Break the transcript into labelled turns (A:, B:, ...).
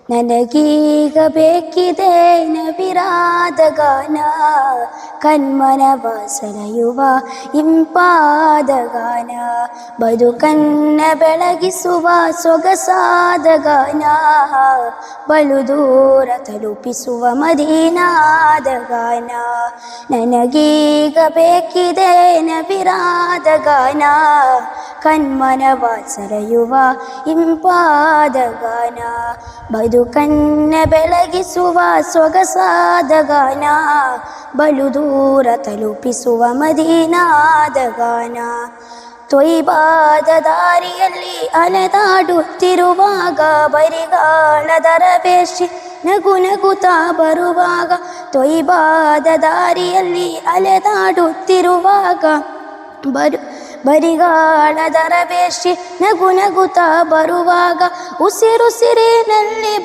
A: ನನಗೀಗ ಬೇಕಿದೆ ನವಿರಾದ ಗಾನ, ಕಣ್ಮನವ ಸೆಳೆಯುವ ಇಂಪಾದ ಗಾನ, ಬದುಕನ್ನ ಬೆಳಗಿಸುವ ಸೊಗಸಾದ ಗಾನ, ಬಲು ದೂರ ತಲುಪಿಸುವ ಮದೀನಾದ ಗಾನ. ನನಗೀಗ ಬೇಕಿದೆ ನವಿರಾದ ಗಾನ, ಕಣ್ಮನವ ಸೆಳೆಯುವ ಇಂಪಾದ ಗಾನ, ಬದುಕನ್ನ ಬೆಳಗಿಸುವ ಸೊಗಸಾದ ಗಾನ, ಬಲು ದೂರ ತಲುಪಿಸುವ ಮದೀನಾದ ಗಾನ. ತೊಯ್ಬಾದ ದಾರಿಯಲ್ಲಿ ಅಲೆದಾಡುತ್ತಿರುವಾಗ, ಬರಿಗಾಳದ ರವೇಶಿ ನಗು ನಗುತ್ತಾ ಬರುವಾಗ, ತೊಯ್ಬಾದ ದಾರಿಯಲ್ಲಿ ಅಲೆದಾಡುತ್ತಿರುವಾಗ, ಬರಿಗಾಳದ ರವೇಶಿ ನಗು ನಗುತ್ತಾ ಬರುವಾಗ, ಉಸಿರುಸಿರಿನಲ್ಲಿ